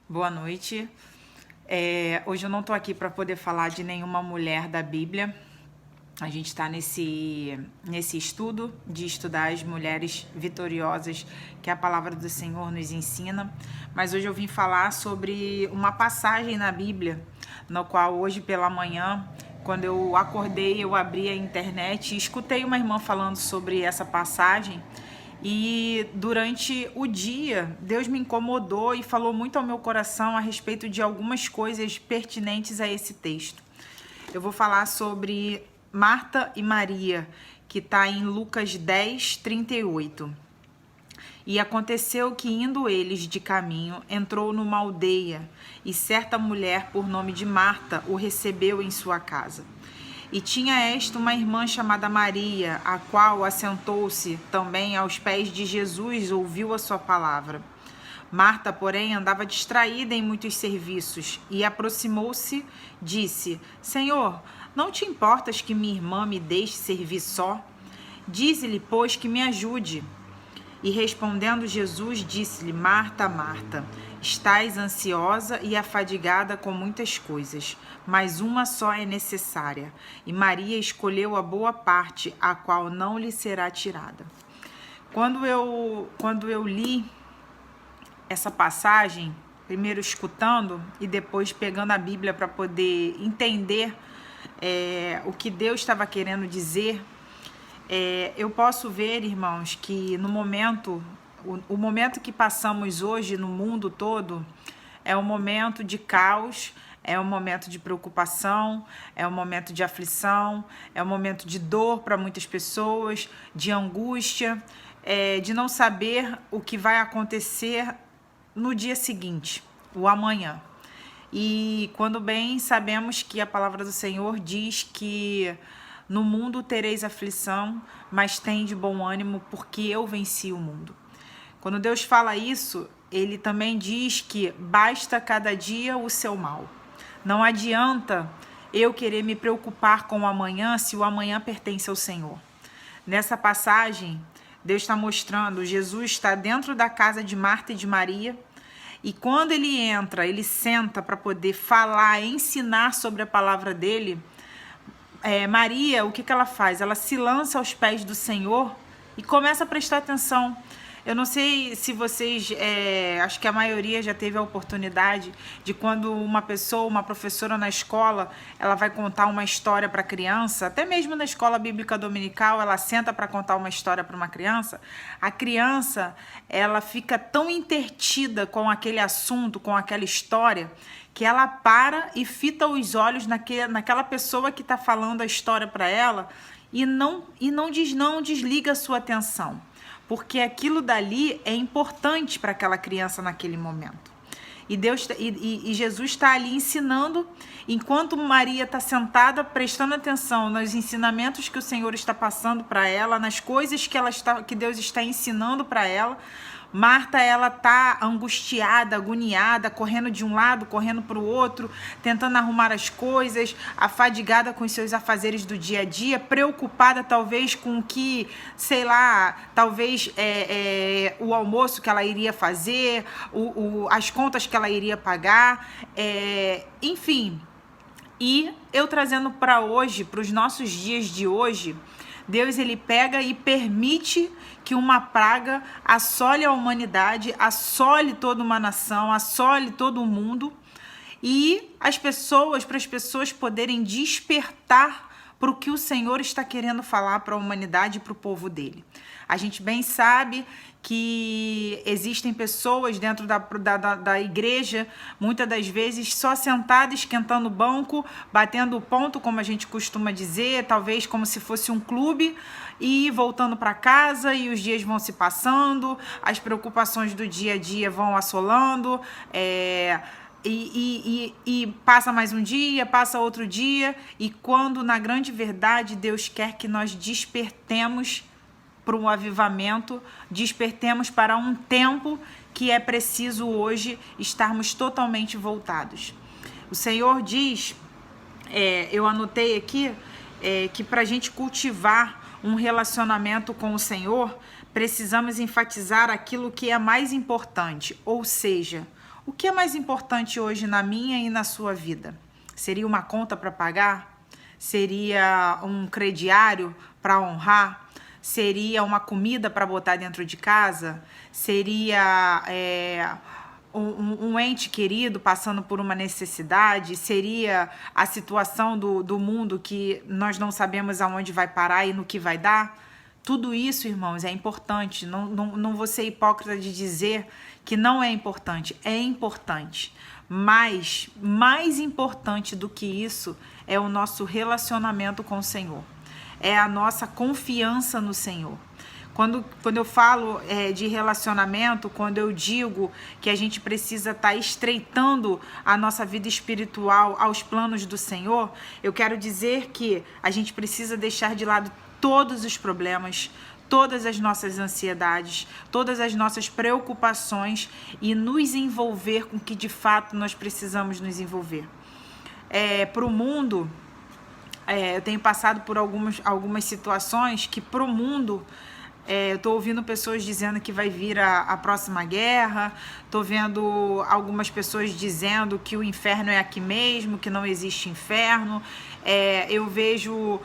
Boa noite. Hoje eu não estou aqui para poder falar de nenhuma mulher da Bíblia. A gente está nesse estudo de estudar as mulheres vitoriosas que a palavra do Senhor nos ensina. Mas hoje eu vim falar sobre uma passagem na Bíblia, no qual hoje pela manhã, quando eu acordei, eu abri a internet e escutei uma irmã falando sobre essa passagem. E durante o dia, Deus me incomodou e falou muito ao meu coração a respeito de algumas coisas pertinentes a esse texto. Eu vou falar sobre Marta e Maria, que está em Lucas 10, 38. E aconteceu que, indo eles de caminho, entrou numa aldeia, e certa mulher, por nome de Marta, o recebeu em sua casa. E tinha esta uma irmã chamada Maria, a qual assentou-se também aos pés de Jesus, ouviu a sua palavra. Marta, porém, andava distraída em muitos serviços, e aproximou-se, disse: Senhor, não te importas que minha irmã me deixe servir só? Dize-lhe, pois, que me ajude. E respondendo Jesus, disse-lhe: Marta, Marta, estás ansiosa e afadigada com muitas coisas, mas uma só é necessária. E Maria escolheu a boa parte, a qual não lhe será tirada. Quando eu li essa passagem, primeiro escutando e depois pegando a Bíblia para poder entender o que Deus estava querendo dizer, eu posso ver, irmãos, que no momento, o momento que passamos hoje no mundo todo é um momento de caos, é um momento de preocupação, é um momento de aflição, é um momento de dor para muitas pessoas, de angústia, de não saber o que vai acontecer no dia seguinte, o amanhã. E quando bem sabemos que a palavra do Senhor diz que no mundo tereis aflição, mas tende bom ânimo, porque eu venci o mundo. Quando Deus fala isso, Ele também diz que basta cada dia o seu mal. Não adianta eu querer me preocupar com o amanhã se o amanhã pertence ao Senhor. Nessa passagem, Deus está mostrando, Jesus está dentro da casa de Marta e de Maria, e quando ele entra, ele senta para poder falar, ensinar sobre a palavra dele. Maria, o que ela faz? Ela se lança aos pés do Senhor e começa a prestar atenção. Eu não sei se vocês, acho que a maioria já teve a oportunidade de quando uma pessoa, uma professora na escola, ela vai contar uma história para a criança, até mesmo na escola bíblica dominical, ela senta para contar uma história para uma criança, a criança, ela fica tão intertida com aquele assunto, com aquela história, que ela para e fita os olhos naquela pessoa que está falando a história para ela e não desliga a sua atenção, porque aquilo dali é importante para aquela criança naquele momento. E Jesus está ali ensinando, enquanto Maria está sentada prestando atenção nos ensinamentos que o Senhor está passando para ela, nas coisas que Deus está ensinando para ela. Marta, ela tá angustiada, agoniada, correndo de um lado, correndo para o outro, tentando arrumar as coisas, afadigada com os seus afazeres do dia a dia, preocupada talvez com o que, sei lá, talvez o almoço que ela iria fazer, as contas que ela iria pagar, enfim. E eu trazendo para hoje, para os nossos dias de hoje, Deus, ele pega e permite que uma praga assole a humanidade, assole toda uma nação, assole todo o mundo, e para as pessoas poderem despertar para o que o Senhor está querendo falar para a humanidade e para o povo dele. A gente bem sabe que existem pessoas dentro da igreja, muitas das vezes só sentadas, esquentando o banco, batendo o ponto, como a gente costuma dizer, talvez como se fosse um clube, e voltando para casa, e os dias vão se passando, as preocupações do dia a dia vão assolando, e passa mais um dia, passa outro dia, e quando na grande verdade Deus quer que nós despertemos para um avivamento, despertemos para um tempo que é preciso hoje estarmos totalmente voltados. O Senhor diz, eu anotei aqui, que para a gente cultivar um relacionamento com o Senhor, precisamos enfatizar aquilo que é mais importante, ou seja, O que é mais importante hoje na minha e na sua vida? Seria uma conta para pagar? Seria um crediário para honrar? Seria uma comida para botar dentro de casa? Seria um ente querido passando por uma necessidade? Seria a situação do mundo que nós não sabemos aonde vai parar e no que vai dar? Tudo isso, irmãos, é importante. Não vou ser hipócrita de dizer que não é importante. É importante. Mas mais importante do que isso é o nosso relacionamento com o Senhor. É a nossa confiança no Senhor. Quando eu falo de relacionamento, quando eu digo que a gente precisa estar estreitando a nossa vida espiritual aos planos do Senhor, eu quero dizer que a gente precisa deixar de lado todos os problemas, todas as nossas ansiedades, todas as nossas preocupações e nos envolver com o que de fato nós precisamos nos envolver. Para o mundo, eu tenho passado por algumas situações que para o mundo... eu estou ouvindo pessoas dizendo que vai vir a próxima guerra, estou vendo algumas pessoas dizendo que o inferno é aqui mesmo, que não existe inferno. Eu vejo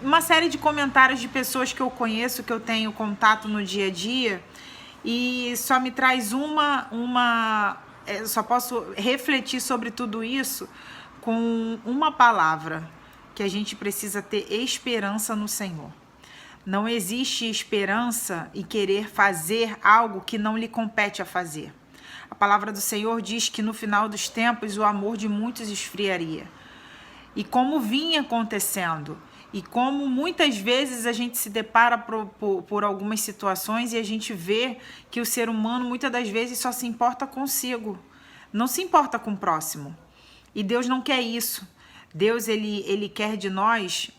uma série de comentários de pessoas que eu conheço, que eu tenho contato no dia a dia, e só me traz só posso refletir sobre tudo isso com uma palavra, que a gente precisa ter esperança no Senhor. Não existe esperança e querer fazer algo que não lhe compete a fazer. A palavra do Senhor diz que no final dos tempos o amor de muitos esfriaria. E como vinha acontecendo, e como muitas vezes a gente se depara por algumas situações e a gente vê que o ser humano muitas das vezes só se importa consigo, não se importa com o próximo. E Deus não quer isso. Deus ele quer de nós...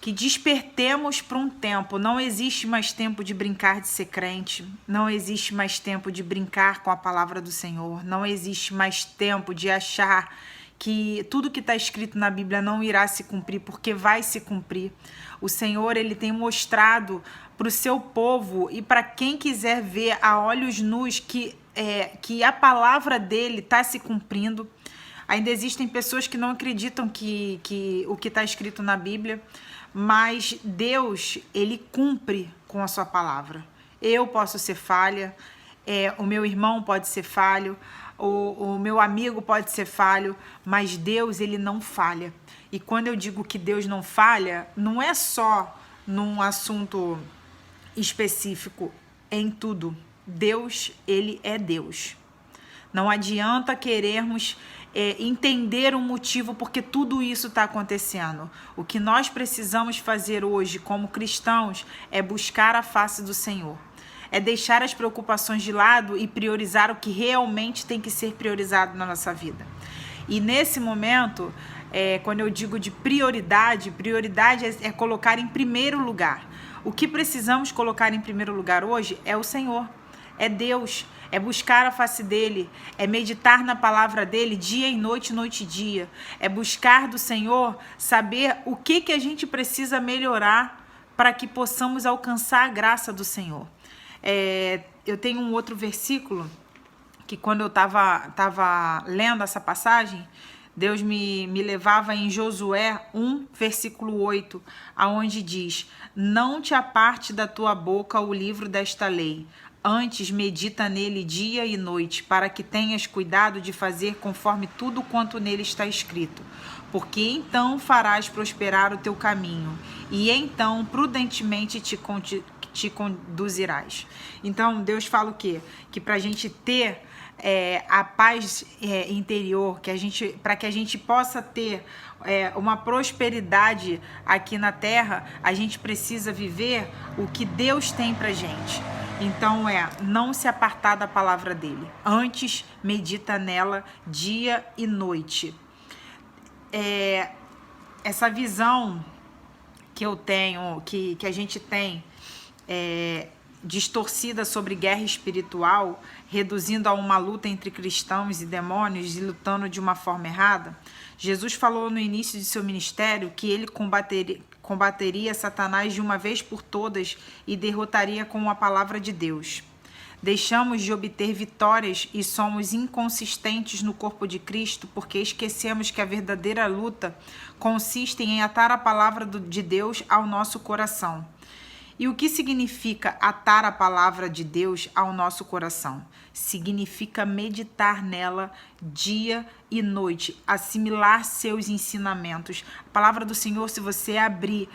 que despertemos para um tempo. Não existe mais tempo de brincar de ser crente, não existe mais tempo de brincar com a palavra do Senhor, não existe mais tempo de achar que tudo que está escrito na Bíblia não irá se cumprir, porque vai se cumprir. O Senhor, ele tem mostrado para o seu povo e para quem quiser ver a olhos nus que a palavra dele está se cumprindo. Ainda existem pessoas que não acreditam que o que está escrito na Bíblia, mas Deus, ele cumpre com a sua palavra. Eu posso ser falha, o meu irmão pode ser falho, o meu amigo pode ser falho, mas Deus, ele não falha. E quando eu digo que Deus não falha, não é só num assunto específico, é em tudo. Deus, ele é Deus. Não adianta querermos entender o motivo porque tudo isso está acontecendo. O que nós precisamos fazer hoje como cristãos é buscar a face do Senhor. É deixar as preocupações de lado e priorizar o que realmente tem que ser priorizado na nossa vida. E nesse momento, quando eu digo de prioridade é colocar em primeiro lugar. O que precisamos colocar em primeiro lugar hoje é o Senhor, é Deus. É buscar a face dele, é meditar na palavra dele dia e noite, noite e dia. É buscar do Senhor saber o que a gente precisa melhorar para que possamos alcançar a graça do Senhor. Eu tenho um outro versículo que quando eu estava lendo essa passagem, Deus me levava em Josué 1, versículo 8, aonde diz: não te aparte da tua boca o livro desta lei, antes medita nele dia e noite, para que tenhas cuidado de fazer conforme tudo quanto nele está escrito. Porque então farás prosperar o teu caminho, e então prudentemente te conduzirás. Então Deus fala o quê? Que para a gente ter a paz interior, para que a gente possa ter uma prosperidade aqui na terra, a gente precisa viver o que Deus tem pra gente. Então não se apartar da palavra dele. Antes, medita nela dia e noite. Essa visão que eu tenho, que a gente tem, distorcida sobre guerra espiritual, reduzindo a uma luta entre cristãos e demônios e lutando de uma forma errada. Jesus falou no início de seu ministério que ele combateria Satanás de uma vez por todas e derrotaria com a palavra de Deus. Deixamos de obter vitórias e somos inconsistentes no corpo de Cristo porque esquecemos que a verdadeira luta consiste em atar a palavra de Deus ao nosso coração. E o que significa atar a palavra de Deus ao nosso coração? Significa meditar nela dia e noite, assimilar seus ensinamentos. A palavra do Senhor, se você abrir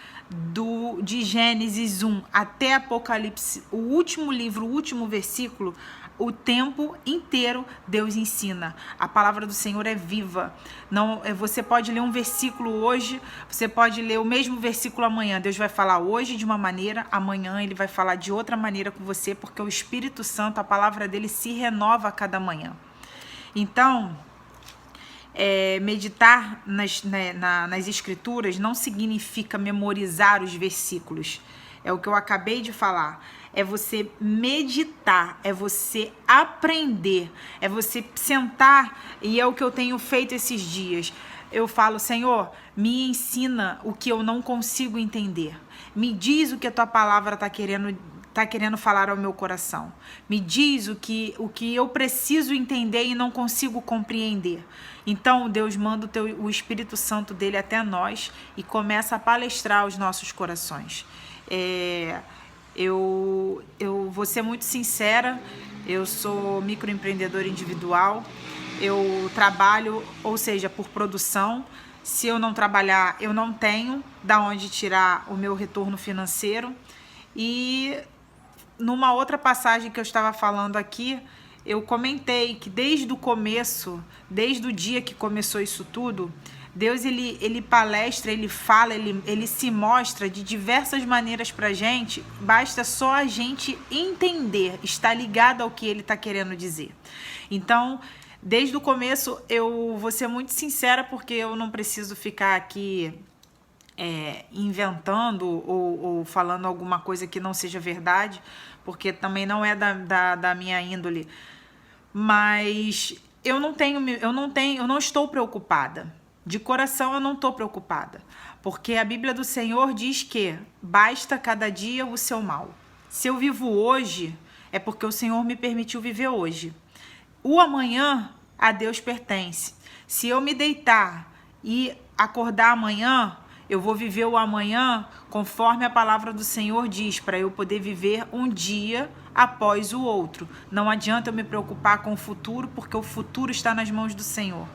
de Gênesis 1 até Apocalipse, o último livro, o último versículo, o tempo inteiro Deus ensina. A palavra do Senhor é viva. Não, você pode ler um versículo hoje, você pode ler o mesmo versículo amanhã. Deus vai falar hoje de uma maneira, amanhã ele vai falar de outra maneira com você, porque o Espírito Santo, a palavra dele se renova a cada manhã. Então, meditar nas escrituras não significa memorizar os versículos. É o que eu acabei de falar. É você meditar, é você aprender, é você sentar, e é o que eu tenho feito esses dias. Eu falo, Senhor, me ensina o que eu não consigo entender. Me diz o que a tua palavra está querendo falar ao meu coração. Me diz o que eu preciso entender e não consigo compreender. Então, Deus manda o Espírito Santo dele até nós e começa a palestrar os nossos corações. Eu vou ser muito sincera, eu sou microempreendedora individual, eu trabalho, ou seja, por produção. Se eu não trabalhar, eu não tenho da onde tirar o meu retorno financeiro. E numa outra passagem que eu estava falando aqui, eu comentei que desde o começo, desde o dia que começou isso tudo, Deus ele palestra, ele fala, ele se mostra de diversas maneiras pra gente, basta só a gente entender, estar ligado ao que ele está querendo dizer. Então, desde o começo, eu vou ser muito sincera, porque eu não preciso ficar aqui inventando ou falando alguma coisa que não seja verdade, porque também não é da minha índole. Mas eu não estou preocupada. De coração eu não estou preocupada, porque a Bíblia do Senhor diz que basta cada dia o seu mal. Se eu vivo hoje, é porque o Senhor me permitiu viver hoje. O amanhã a Deus pertence. Se eu me deitar e acordar amanhã, eu vou viver o amanhã conforme a palavra do Senhor diz, para eu poder viver um dia após o outro. Não adianta eu me preocupar com o futuro, porque o futuro está nas mãos do Senhor.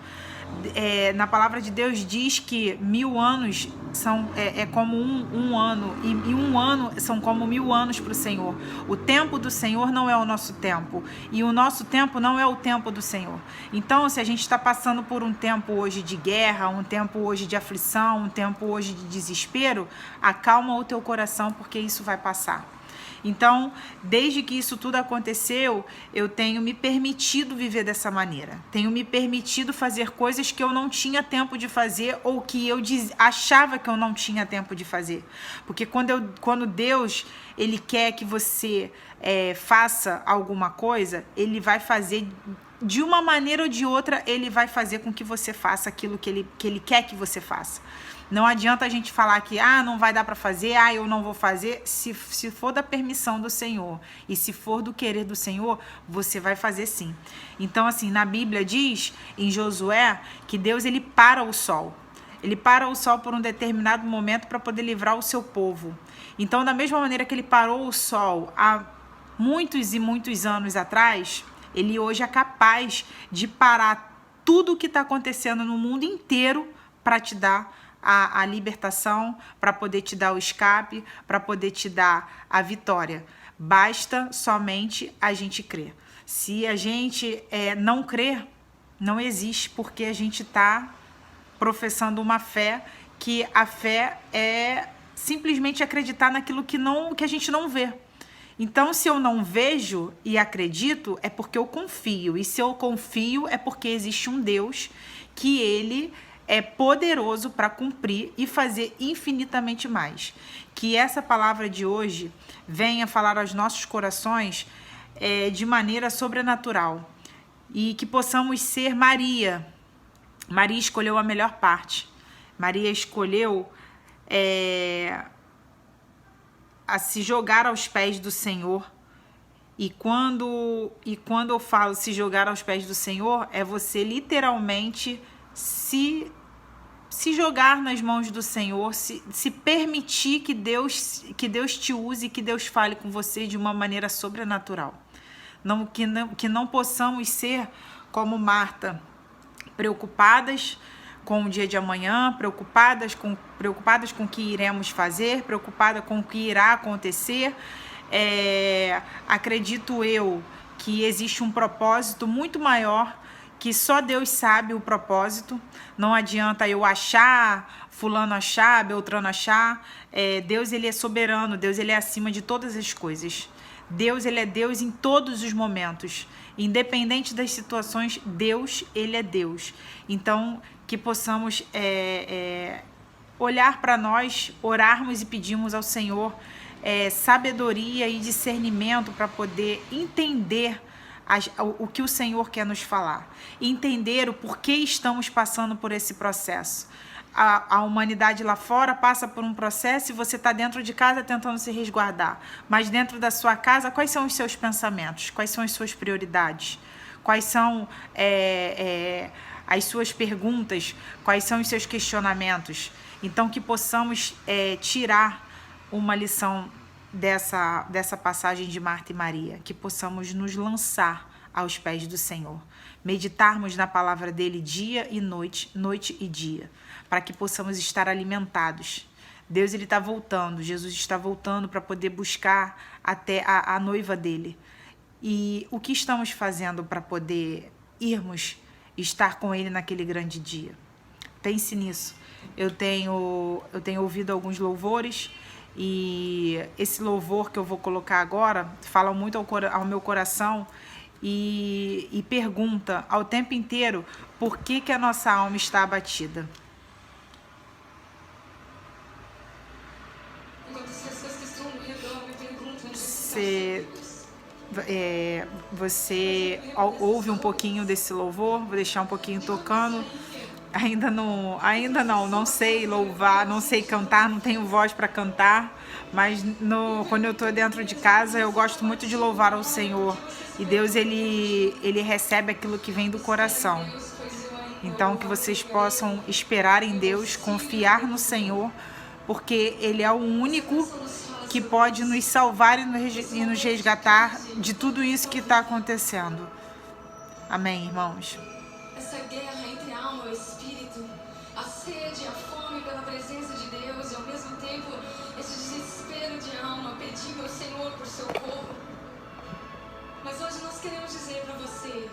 Na palavra de Deus diz que 1000 anos são como um ano, e 1 ano são como 1000 anos para o Senhor. O tempo do Senhor não é o nosso tempo, e o nosso tempo não é o tempo do Senhor. Então, se a gente está passando por um tempo hoje de guerra, um tempo hoje de aflição, um tempo hoje de desespero, acalma o teu coração, porque isso vai passar. Então, desde que isso tudo aconteceu, eu tenho me permitido viver dessa maneira. Tenho me permitido fazer coisas que eu não tinha tempo de fazer, ou que eu achava que eu não tinha tempo de fazer. Porque quando Deus ele quer que você faça alguma coisa, ele vai fazer de uma maneira ou de outra, ele vai fazer com que você faça aquilo que ele quer que você faça. Não adianta a gente falar que não vai dar para fazer, eu não vou fazer. Se for da permissão do Senhor e se for do querer do Senhor, você vai fazer sim. Então, assim, na Bíblia diz, em Josué, que Deus ele para o sol. Ele para o sol por um determinado momento para poder livrar o seu povo. Então, da mesma maneira que ele parou o sol há muitos e muitos anos atrás, ele hoje é capaz de parar tudo o que está acontecendo no mundo inteiro para te dar a libertação, para poder te dar o escape, para poder te dar a vitória. Basta somente a gente crer. Se a gente não crer, não existe, porque a gente está professando uma fé, que a fé é simplesmente acreditar naquilo que a gente não vê. Então, se eu não vejo e acredito, é porque eu confio. E se eu confio, é porque existe um Deus que ele é poderoso para cumprir e fazer infinitamente mais. Que essa palavra de hoje venha falar aos nossos corações de maneira sobrenatural. E que possamos ser Maria. Maria escolheu a melhor parte. Maria escolheu a se jogar aos pés do Senhor E quando eu falo se jogar aos pés do Senhor, é você literalmente se jogar nas mãos do Senhor, se permitir que Deus te use, que Deus fale com você de uma maneira sobrenatural. Que não possamos ser como Marta, preocupadas com o dia de amanhã, preocupadas com o que iremos fazer, preocupadas com o que irá acontecer. Acredito eu que existe um propósito muito maior, que só Deus sabe o propósito. Não adianta eu achar, fulano achar, Beltrano achar. Deus, ele é soberano, Deus, ele é acima de todas as coisas. Deus, ele é Deus em todos os momentos. Independente das situações, Deus, ele é Deus. Então, que possamos olhar para nós, orarmos e pedirmos ao Senhor sabedoria e discernimento para poder entender o que o Senhor quer nos falar. Entender o porquê estamos passando por esse processo. A humanidade lá fora passa por um processo e você está dentro de casa tentando se resguardar. Mas dentro da sua casa, quais são os seus pensamentos? Quais são as suas prioridades? Quais são as suas perguntas? Quais são os seus questionamentos? Então, que possamos tirar uma lição dessa passagem de Marta e Maria. Que possamos nos lançar aos pés do Senhor. Meditarmos na palavra dele dia e noite, noite e dia, para que possamos estar alimentados. Deus, ele está voltando, Jesus está voltando para poder buscar até a noiva dele. E o que estamos fazendo para poder irmos estar com ele naquele grande dia? Pense nisso. Eu tenho ouvido alguns louvores, e esse louvor que eu vou colocar agora fala muito ao meu coração e pergunta ao tempo inteiro por que a nossa alma está abatida. Você ouve um pouquinho desse louvor, vou deixar um pouquinho tocando. Ainda não sei louvar, não sei cantar, não tenho voz para cantar, mas quando eu estou dentro de casa, eu gosto muito de louvar ao Senhor. E Deus, ele recebe aquilo que vem do coração. Então, que vocês possam esperar em Deus, confiar no Senhor, porque Ele é o único que pode nos salvar e nos resgatar de tudo isso que está acontecendo. Amém, irmãos? Essa guerra entre a alma e o espírito, a sede, a fome pela presença de Deus e ao mesmo tempo esse desespero de alma pedindo ao Senhor por socorro. Mas hoje nós queremos dizer para você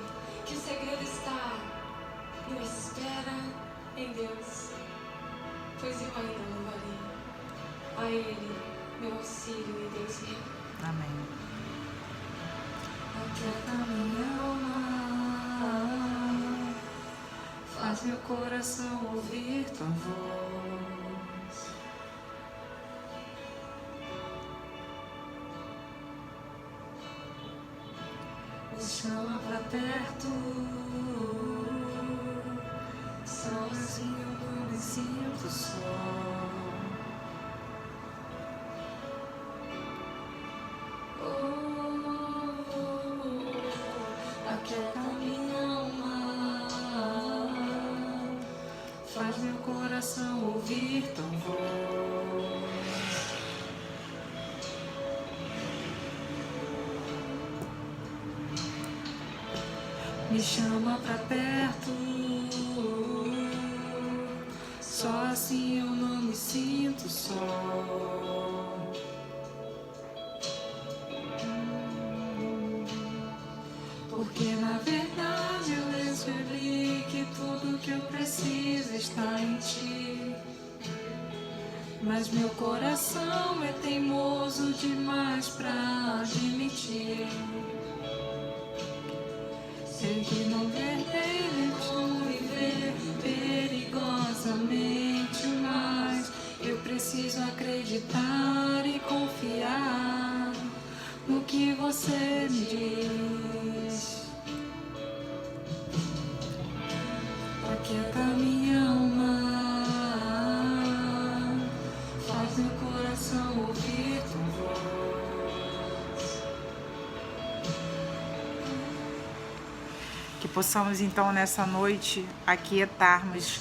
que o segredo está na espera em Deus, pois eu ainda louvarei a Ele, meu auxílio e Deus meu. Amém. Aquieta minha alma, faz meu coração ouvir tua voz. Me chama pra perto, sozinho eu não me sinto só. Aquieta minha alma, faz meu coração ouvir tua voz. Me chama pra perto, só assim eu não me sinto só. Porque na verdade eu descobri que tudo que eu preciso está em ti. Mas meu coração é teimoso demais pra admitir. Sei que não verdadeiro como viver perigosamente, mas eu preciso acreditar e confiar no que você me diz. Aquieta minha alma, faz meu coração ouvir tua voz. possamos então nessa noite aquietarmos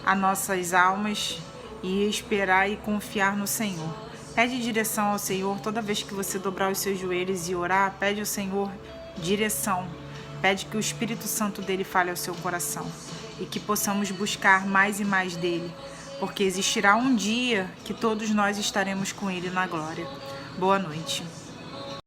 as nossas almas e esperar e confiar no Senhor. Pede direção ao Senhor toda vez que você dobrar os seus joelhos e orar. Pede ao Senhor direção. Pede que o Espírito Santo dele fale ao seu coração e que possamos buscar mais e mais dele, porque existirá um dia que todos nós estaremos com ele na glória. Boa noite.